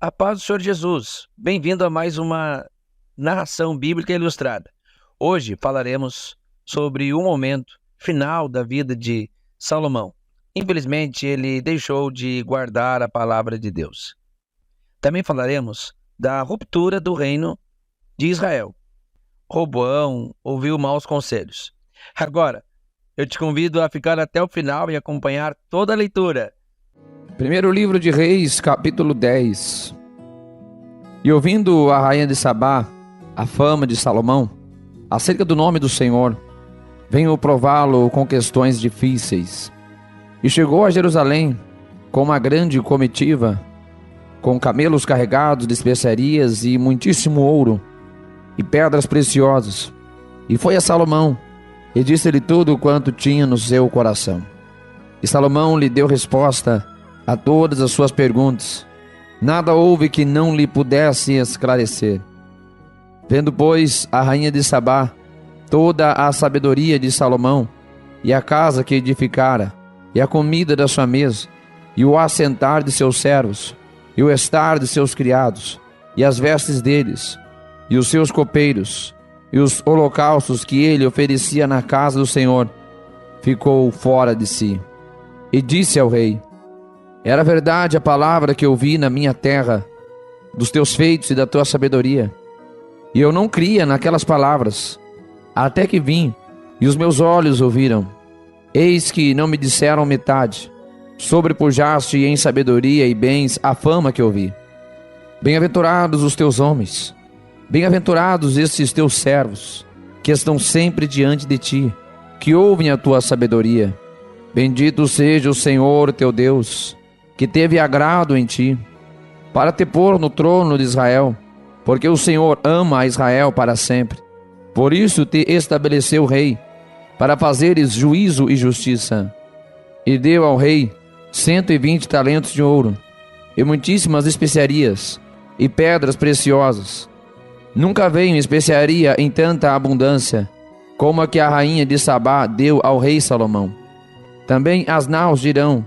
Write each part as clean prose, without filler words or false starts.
A paz do Senhor Jesus. Bem-vindo a mais uma narração bíblica ilustrada. Hoje falaremos sobre o momento final da vida de Salomão. Infelizmente, ele deixou de guardar a palavra de Deus. Também falaremos da ruptura do reino de Israel. Roboão ouviu maus conselhos. Agora, eu te convido a ficar até o final e acompanhar toda a leitura. Primeiro livro de Reis, capítulo 10. E ouvindo a rainha de Sabá a fama de Salomão acerca do nome do Senhor, veio prová-lo com questões difíceis. E chegou a Jerusalém com uma grande comitiva, com camelos carregados de especiarias e muitíssimo ouro e pedras preciosas. E foi a Salomão e disse-lhe tudo quanto tinha no seu coração. E Salomão lhe deu resposta a todas as suas perguntas. Nada houve que não lhe pudesse esclarecer. Vendo, pois, a rainha de Sabá toda a sabedoria de Salomão, e a casa que edificara, e a comida da sua mesa, e o assentar de seus servos, e o estar de seus criados, e as vestes deles, e os seus copeiros, e os holocaustos que ele oferecia na casa do Senhor, ficou fora de si. E disse ao rei: era verdade a palavra que ouvi na minha terra, dos teus feitos e da tua sabedoria. E eu não cria naquelas palavras, até que vim, e os meus olhos ouviram. Eis que não me disseram metade. Sobrepujaste em sabedoria e bens a fama que ouvi. Bem-aventurados os teus homens, bem-aventurados estes teus servos, que estão sempre diante de ti, que ouvem a tua sabedoria. Bendito seja o Senhor teu Deus, que teve agrado em ti, para te pôr no trono de Israel, porque o Senhor ama a Israel para sempre. Por isso te estabeleceu rei, para fazeres juízo e justiça. E deu ao rei 120 talentos de ouro, e muitíssimas especiarias, e pedras preciosas. Nunca veio especiaria em tanta abundância, como a que a rainha de Sabá deu ao rei Salomão. Também as naus de Irão,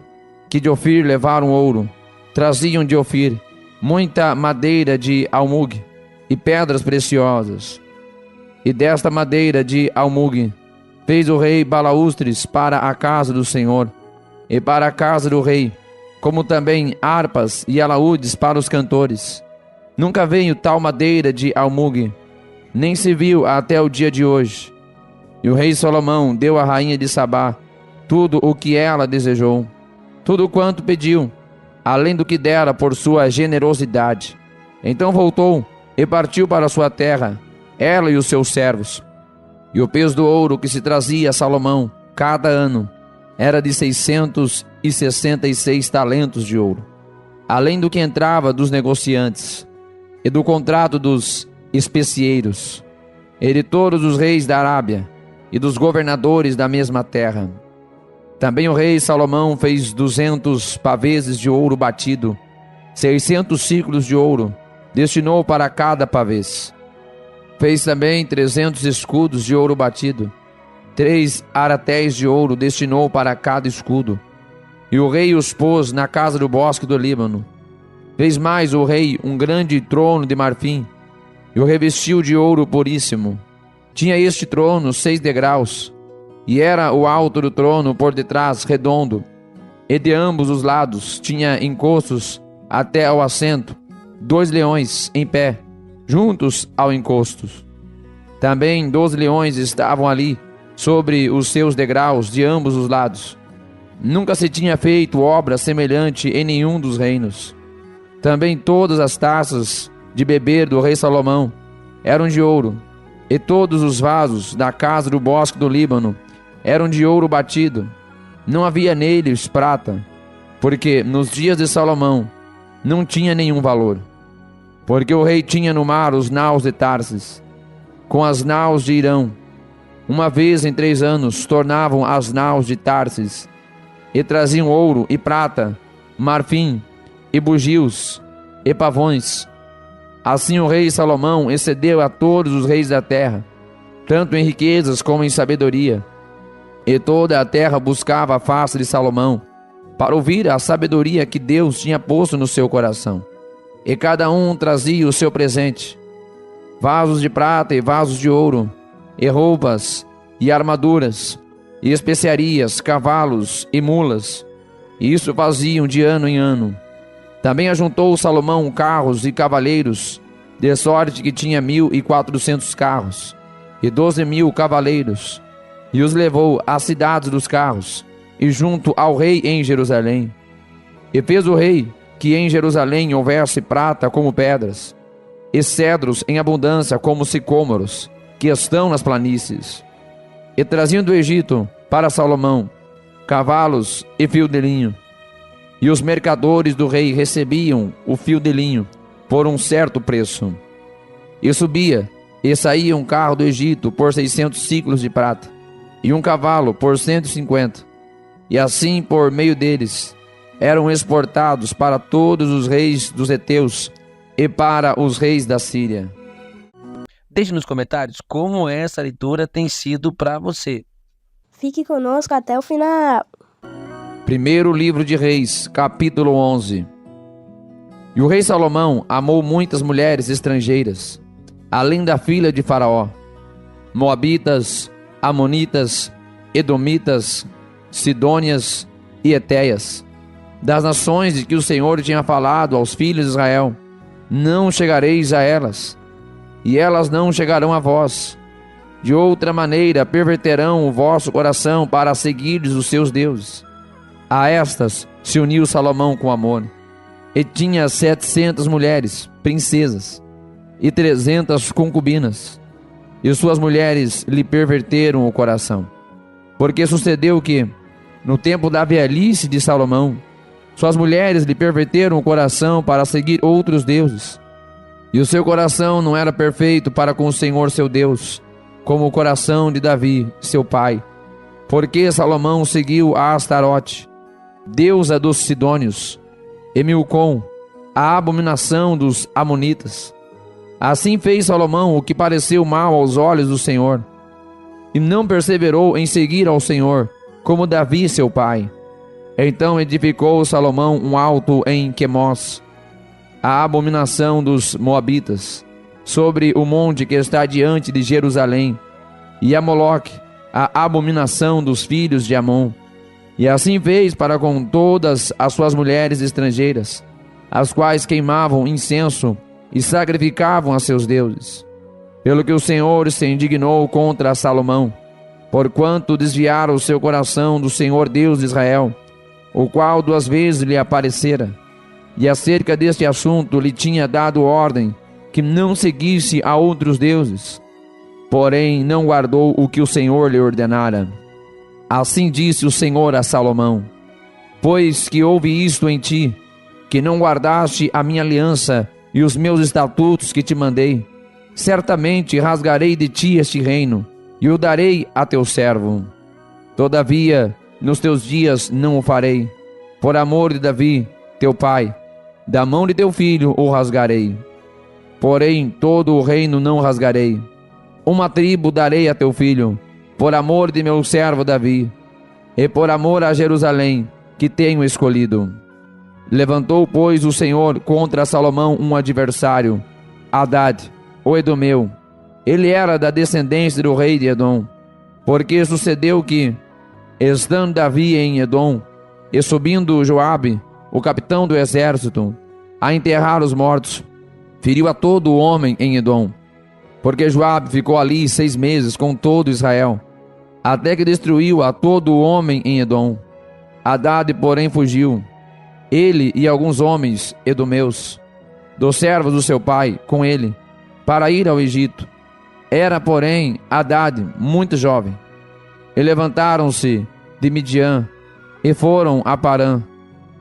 que de Ofir levaram ouro, traziam de Ofir muita madeira de almugue e pedras preciosas. E desta madeira de almugue fez o rei balaústres para a casa do Senhor e para a casa do rei, como também harpas e alaúdes para os cantores. Nunca veio tal madeira de almugue, nem se viu até o dia de hoje. E o rei Salomão deu à rainha de Sabá tudo o que ela desejou, tudo quanto pediu, além do que dera por sua generosidade. Então voltou e partiu para sua terra, ela e os seus servos. E o peso do ouro que se trazia a Salomão cada ano era de 666 talentos de ouro, além do que entrava dos negociantes e do contrato dos especieiros, e de todos os reis da Arábia e dos governadores da mesma terra. Também o rei Salomão fez 200 paveses de ouro batido, 600 ciclos de ouro, destinou para cada pavês. Fez também 300 escudos de ouro batido, 3 aratéis de ouro destinou para cada escudo. E o rei os pôs na casa do bosque do Líbano. Fez mais o rei um grande trono de marfim, e o revestiu de ouro puríssimo. Tinha este trono 6 degraus, e era o alto do trono por detrás redondo, e de ambos os lados tinha encostos até ao assento, 2 leões em pé, juntos ao encosto. Também 12 leões estavam ali, sobre os seus degraus de ambos os lados. Nunca se tinha feito obra semelhante em nenhum dos reinos. Também todas as taças de beber do rei Salomão eram de ouro, e todos os vasos da casa do bosque do Líbano eram de ouro batido. Não havia neles prata, porque nos dias de Salomão não tinha nenhum valor. Porque o rei tinha no mar os naus de Tarsis, com as naus de Irão. Uma vez em 3 anos tornavam as naus de Tarsis, e traziam ouro e prata, marfim e bugios e pavões. Assim o rei Salomão excedeu a todos os reis da terra, tanto em riquezas como em sabedoria. E toda a terra buscava a face de Salomão, para ouvir a sabedoria que Deus tinha posto no seu coração. e cada um trazia o seu presente: vasos de prata e vasos de ouro, e roupas, e armaduras, e especiarias, cavalos e mulas. E isso faziam de ano em ano. Também ajuntou Salomão carros e cavaleiros, de sorte que tinha 1.400 carros, e 12.000 cavaleiros, e os levou às cidades dos carros, e junto ao rei em Jerusalém. E fez o rei que em Jerusalém houvesse prata como pedras, e cedros em abundância como sicômoros, que estão nas planícies. E traziam do Egito para Salomão cavalos e fio de linho. E os mercadores do rei recebiam o fio de linho por um certo preço. E subia e saía um carro do Egito por 600 siclos de prata, e um cavalo por 150. E assim, por meio deles, eram exportados para todos os reis dos heteus e para os reis da Síria. Deixe nos comentários como essa leitura tem sido para você. Fique conosco até o final. Primeiro livro de Reis, capítulo 11. E o rei Salomão amou muitas mulheres estrangeiras, além da filha de Faraó: moabitas, amonitas, edomitas, sidônias e etéias, das nações de que o Senhor tinha falado aos filhos de Israel: não chegareis a elas, e elas não chegarão a vós. De outra maneira perverterão o vosso coração para seguires os seus deuses. A estas se uniu Salomão com Amor, e tinha 700 mulheres, princesas, e 300 concubinas, e suas mulheres lhe perverteram o coração. Porque sucedeu que, no tempo da velhice de Salomão, suas mulheres lhe perverteram o coração para seguir outros deuses, e o seu coração não era perfeito para com o Senhor seu Deus, como o coração de Davi, seu pai. Porque Salomão seguiu a Astarote, deusa dos sidônios, e Milcom, a abominação dos amonitas. Assim fez Salomão o que pareceu mal aos olhos do Senhor, e não perseverou em seguir ao Senhor, como Davi, seu pai. Então edificou Salomão um alto em Quemós, a abominação dos moabitas, sobre o monte que está diante de Jerusalém, e a Moloque, a abominação dos filhos de Amon. E assim fez para com todas as suas mulheres estrangeiras, as quais queimavam incenso e sacrificavam a seus deuses. Pelo que o Senhor se indignou contra Salomão, porquanto desviara o seu coração do Senhor Deus de Israel, o qual 2 vezes lhe aparecera, e acerca deste assunto lhe tinha dado ordem que não seguisse a outros deuses. Porém não guardou o que o Senhor lhe ordenara. Assim disse o Senhor a Salomão: pois que houve isto em ti, que não guardaste a minha aliança e os meus estatutos que te mandei, certamente rasgarei de ti este reino, e o darei a teu servo. Todavia, nos teus dias não o farei, por amor de Davi, teu pai, da mão de teu filho o rasgarei. Porém todo o reino não rasgarei. Uma tribo darei a teu filho, por amor de meu servo Davi, e por amor a Jerusalém, que tenho escolhido. Levantou, pois, o Senhor contra Salomão um adversário, Hadad, o Edomeu. Ele era da descendência do rei de Edom. Porque sucedeu que, estando Davi em Edom, e subindo Joabe, o capitão do exército, a enterrar os mortos, feriu a todo o homem em Edom. Porque Joabe ficou ali 6 meses com todo Israel, até que destruiu a todo o homem em Edom. Hadad, porém, fugiu, ele e alguns homens edomeus, dos servos do seu pai, com ele, para ir ao Egito. Era, porém, Hadad muito jovem. E levantaram-se de Midian, e foram a Parã,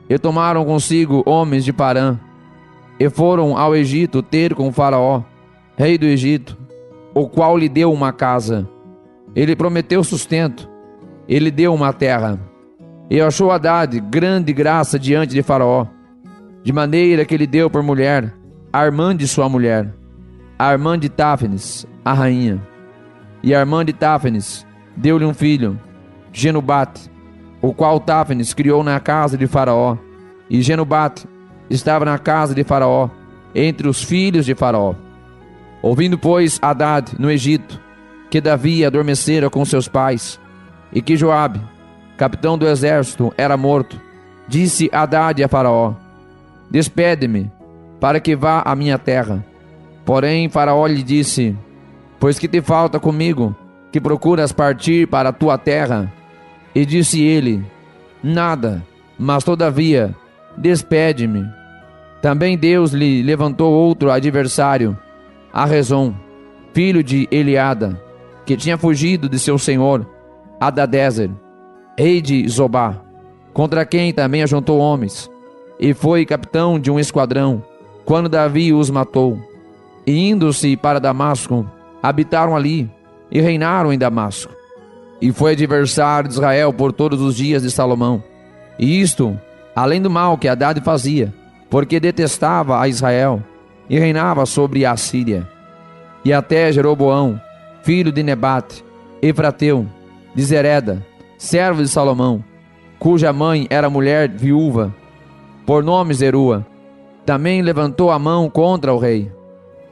e tomaram consigo homens de Parã, e foram ao Egito ter com Faraó, rei do Egito, o qual lhe deu uma casa. Ele prometeu sustento, ele deu uma terra. E achou Hadad grande graça diante de Faraó, de maneira que lhe deu por mulher Armande sua mulher, a irmã de Táfenes, a rainha. E a irmã de Táfenes deu-lhe um filho, Genubate, o qual Táfenes criou na casa de Faraó. E Genubate estava na casa de Faraó entre os filhos de Faraó. Ouvindo, pois, Hadad no Egito, que Davi adormecera com seus pais, e que Joabe, capitão do exército, era morto, disse Hadad a Faraó: despede-me, para que vá à minha terra. Porém Faraó lhe disse: pois que te falta comigo, que procuras partir para a tua terra? E disse ele: nada, mas todavia, despede-me. Também Deus lhe levantou outro adversário, Arrezom, filho de Eliada, que tinha fugido de seu senhor, Hadadezer, rei de Zobá, contra quem também ajuntou homens, e foi capitão de um esquadrão, quando Davi os matou. E indo-se para Damasco, habitaram ali, e reinaram em Damasco. E foi adversário de Israel por todos os dias de Salomão. E isto, além do mal que Hadad fazia, porque detestava a Israel, e reinava sobre a Síria. E até Jeroboão, filho de Nebate, Efrateu, de Zereda, servo de Salomão, cuja mãe era mulher viúva, por nome Zerua, também levantou a mão contra o rei.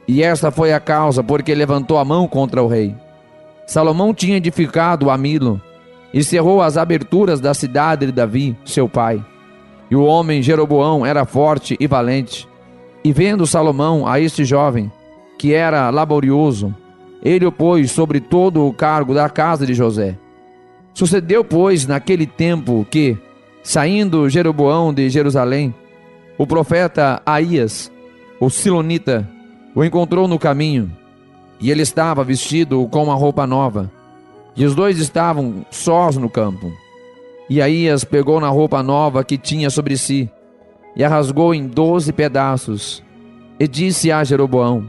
E esta foi a causa porque levantou a mão contra o rei. Salomão tinha edificado a Milo, e cerrou as aberturas da cidade de Davi, seu pai. E o homem Jeroboão era forte e valente. E vendo Salomão a este jovem, que era laborioso, ele o pôs sobre todo o cargo da casa de José. Sucedeu, pois, naquele tempo que, saindo Jeroboão de Jerusalém, o profeta Aías, o silonita, o encontrou no caminho, e ele estava vestido com uma roupa nova, e os dois estavam sós no campo. E Aías pegou na roupa nova que tinha sobre si, e a rasgou em 12 pedaços, e disse a Jeroboão: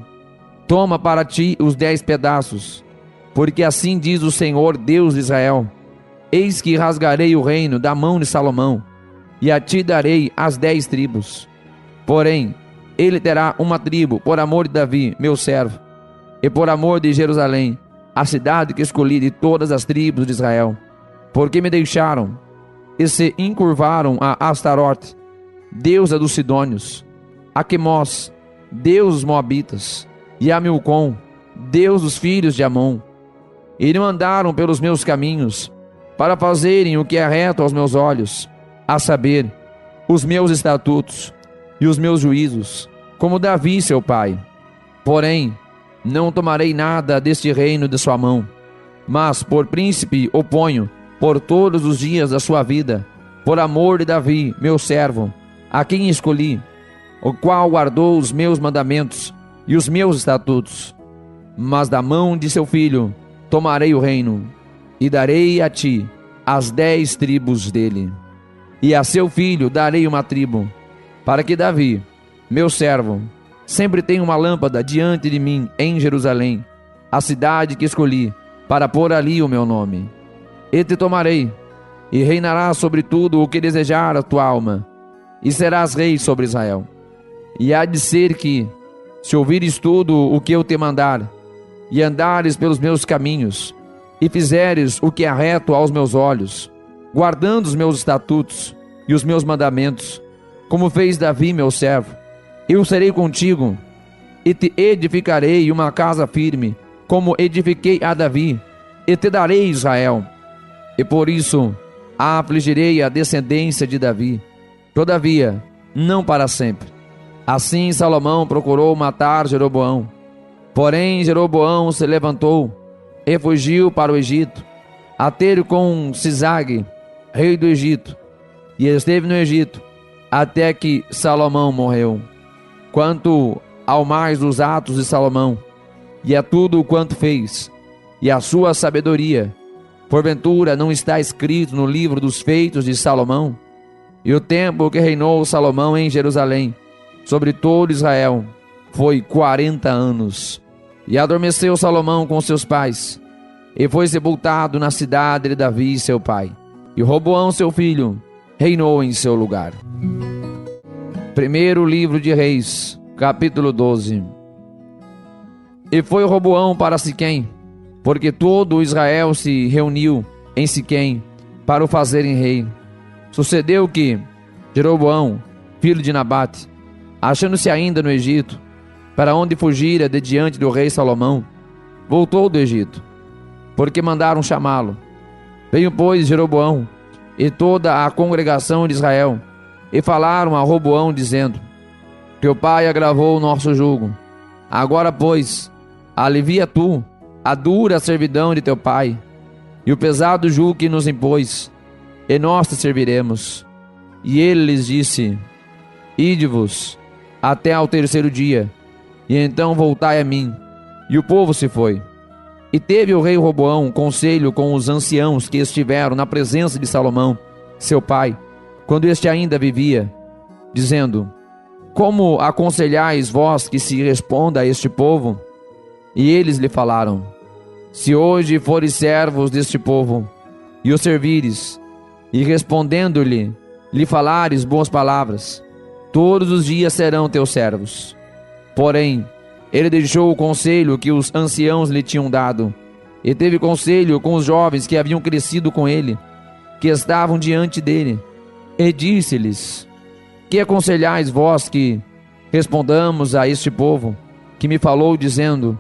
toma para ti os 10 pedaços, porque assim diz o Senhor Deus de Israel: eis que rasgarei o reino da mão de Salomão, e a ti darei as 10 tribos. Porém, ele terá uma tribo por amor de Davi, meu servo, e por amor de Jerusalém, a cidade que escolhi de todas as tribos de Israel, porque me deixaram e se encurvaram a Astarote, deusa dos Sidônios, a Quemós, deus dos Moabitas, e a Milcom, deus dos filhos de Amon. E não andaram pelos meus caminhos, para fazerem o que é reto aos meus olhos, a saber, os meus estatutos e os meus juízos, como Davi seu pai. Porém, não tomarei nada deste reino de sua mão, mas por príncipe o ponho por todos os dias da sua vida, por amor de Davi, meu servo, a quem escolhi, o qual guardou os meus mandamentos e os meus estatutos. Mas da mão de seu filho tomarei o reino, e darei a ti as 10 tribos dele. E a seu filho darei uma tribo, para que Davi, meu servo, sempre tenha uma lâmpada diante de mim em Jerusalém, a cidade que escolhi, para pôr ali o meu nome. E te tomarei, e reinarás sobre tudo o que desejar a tua alma, e serás rei sobre Israel. E há de ser que, se ouvires tudo o que eu te mandar, e andares pelos meus caminhos, e fizeres o que é reto aos meus olhos, guardando os meus estatutos e os meus mandamentos, como fez Davi meu servo, eu serei contigo, e te edificarei uma casa firme, como edifiquei a Davi, e te darei Israel. E por isso afligirei a descendência de Davi, todavia, não para sempre. Assim Salomão procurou matar Jeroboão. Porém Jeroboão se levantou e fugiu para o Egito, a ter com Sisag, rei do Egito, e esteve no Egito, até que Salomão morreu. Quanto ao mais dos atos de Salomão, e a tudo quanto fez, e a sua sabedoria, porventura não está escrito no livro dos feitos de Salomão? E o tempo que reinou Salomão em Jerusalém, sobre todo Israel, foi 40 anos. E adormeceu Salomão com seus pais, e foi sepultado na cidade de Davi seu pai. E Roboão seu filho reinou em seu lugar. Primeiro livro de Reis, capítulo 12. E foi Roboão para Siquém, porque todo Israel se reuniu em Siquém para o fazerem rei. Sucedeu que Jeroboão, filho de Nabate, achando-se ainda no Egito, para onde fugira de diante do rei Salomão, voltou do Egito, porque mandaram chamá-lo. Veio, pois, Jeroboão e toda a congregação de Israel, e falaram a Roboão, dizendo: teu pai agravou o nosso jugo. Agora, pois, alivia tu a dura servidão de teu pai, e o pesado jugo que nos impôs, e nós te serviremos. E ele lhes disse: ide-vos até ao terceiro dia, e então voltai a mim. E o povo se foi. E teve o rei Roboão conselho com os anciãos que estiveram na presença de Salomão, seu pai, quando este ainda vivia, dizendo: como aconselhais vós que se responda a este povo? E eles lhe falaram: se hoje fores servos deste povo, e o servires, e respondendo-lhe, lhe falares boas palavras, todos os dias serão teus servos. Porém, ele deixou o conselho que os anciãos lhe tinham dado, e teve conselho com os jovens que haviam crescido com ele, que estavam diante dele, e disse-lhes: que aconselhais vós que respondamos a este povo, que me falou, dizendo: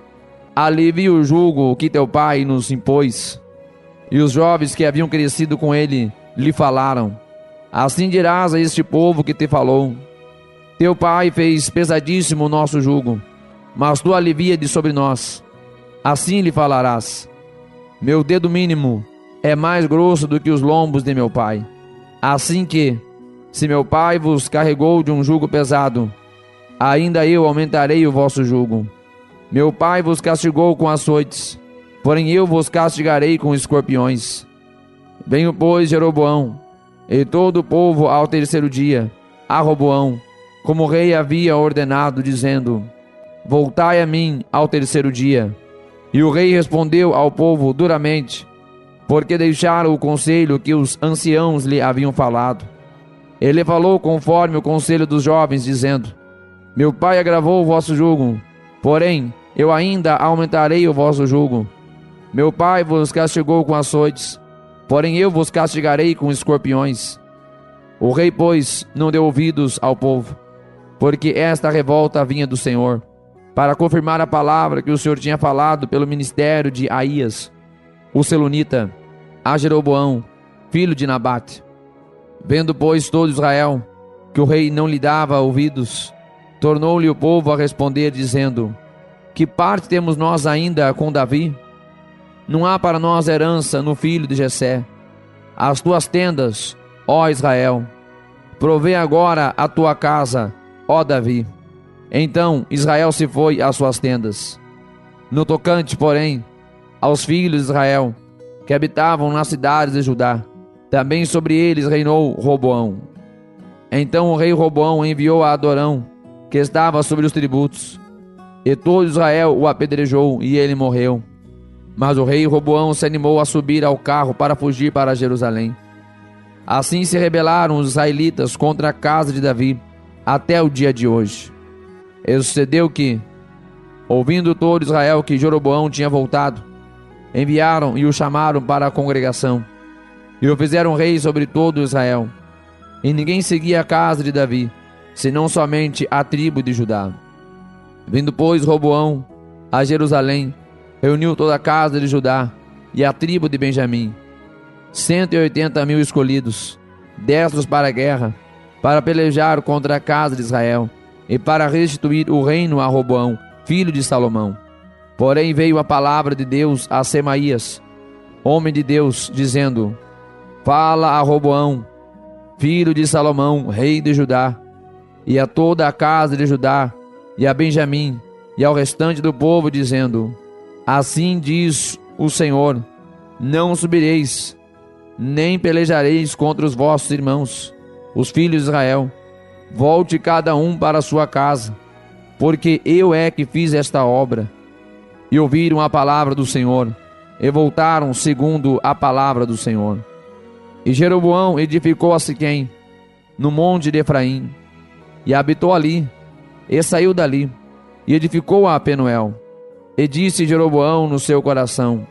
alivie o jugo que teu pai nos impôs? E os jovens que haviam crescido com ele lhe falaram: assim dirás a este povo que te falou: teu pai fez pesadíssimo o nosso jugo, mas tu alivia de sobre nós. Assim lhe falarás: meu dedo mínimo é mais grosso do que os lombos de meu pai. Assim que, se meu pai vos carregou de um jugo pesado, ainda eu aumentarei o vosso jugo. Meu pai vos castigou com açoites, porém eu vos castigarei com escorpiões. Venho, pois, Jeroboão e todo o povo ao terceiro dia a Roboão, como o rei havia ordenado, dizendo: voltai a mim ao terceiro dia. E o rei respondeu ao povo duramente, porque deixaram o conselho que os anciãos lhe haviam falado. Ele falou conforme o conselho dos jovens, dizendo: meu pai agravou o vosso jugo, porém eu ainda aumentarei o vosso jugo. Meu pai vos castigou com açoites, porém eu vos castigarei com escorpiões. O rei, pois, não deu ouvidos ao povo, porque esta revolta vinha do Senhor, para confirmar a palavra que o Senhor tinha falado pelo ministério de Aías, o selonita, a Jeroboão, filho de Nabate. Vendo, pois, todo Israel que o rei não lhe dava ouvidos, tornou-lhe o povo a responder, dizendo: que parte temos nós ainda com Davi? Não há para nós herança no filho de Jessé. As tuas tendas, ó Israel, provê agora a tua casa, ó Davi. Então Israel se foi às suas tendas. No tocante, porém, aos filhos de Israel, que habitavam nas cidades de Judá, também sobre eles reinou Roboão. Então o rei Roboão enviou a Adorão, que estava sobre os tributos, e todo Israel o apedrejou, e ele morreu. Mas o rei Roboão se animou a subir ao carro para fugir para Jerusalém. Assim se rebelaram os israelitas contra a casa de Davi, até o dia de hoje. E sucedeu que, ouvindo todo Israel que Jeroboão tinha voltado, enviaram e o chamaram para a congregação, e o fizeram rei sobre todo Israel. E ninguém seguia a casa de Davi, senão somente a tribo de Judá. Vindo, pois, Roboão a Jerusalém, reuniu toda a casa de Judá e a tribo de Benjamim, 180.000 escolhidos, destros para a guerra, para pelejar contra a casa de Israel, e para restituir o reino a Roboão, filho de Salomão. Porém veio a palavra de Deus a Semaías, homem de Deus, dizendo: fala a Roboão, filho de Salomão, rei de Judá, e a toda a casa de Judá, e a Benjamim, e ao restante do povo, dizendo: assim diz o Senhor: não subireis, nem pelejareis contra os vossos irmãos, os filhos de Israel. Volte cada um para a sua casa, porque eu é que fiz esta obra. E ouviram a palavra do Senhor, e voltaram segundo a palavra do Senhor. E Jeroboão edificou a Siquém, no monte de Efraim, e habitou ali, e saiu dali, e edificou a Penuel. E disse Jeroboão no seu coração: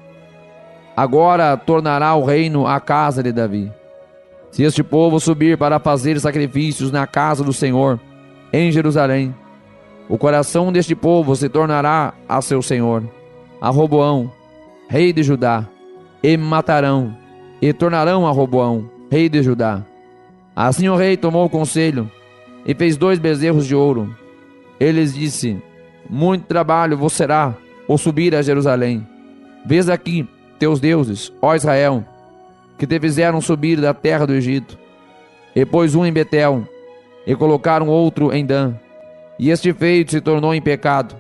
agora tornará o reino à casa de Davi. Se este povo subir para fazer sacrifícios na casa do Senhor, em Jerusalém, O coração deste povo se tornará a seu senhor, a Roboão, rei de Judá, e matarão, e tornarão a Roboão, rei de Judá. Assim o rei tomou conselho, e fez 2 bezerros de ouro. Ele lhes disse: muito trabalho vos será o subir a Jerusalém. Vês aqui teus deuses, ó Israel, que te fizeram subir da terra do Egito. E pôs um em Betel, e colocaram outro em Dan. E este feito se tornou em pecado,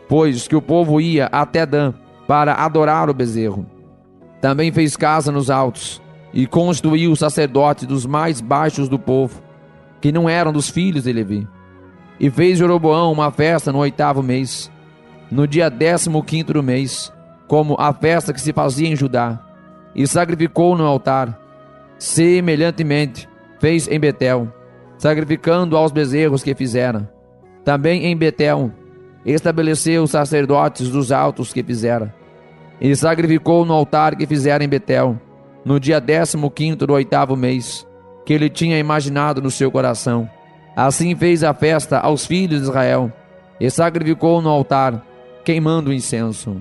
pois que o povo ia até Dan para adorar o bezerro. Também fez casa nos altos, e constituiu sacerdotes dos mais baixos do povo, que não eram dos filhos de Levi. E fez Jeroboão uma festa no 8º mês, no dia 15º do mês, como a festa que se fazia em Judá, e sacrificou no altar. Semelhantemente fez em Betel, sacrificando aos bezerros que fizera. Também em Betel estabeleceu os sacerdotes dos altos que fizera, e sacrificou no altar que fizera em Betel, no dia 15º do 8º mês, que ele tinha imaginado no seu coração. Assim fez a festa aos filhos de Israel, e sacrificou no altar, queimando incenso.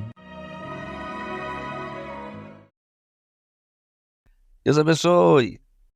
Deus abençoe.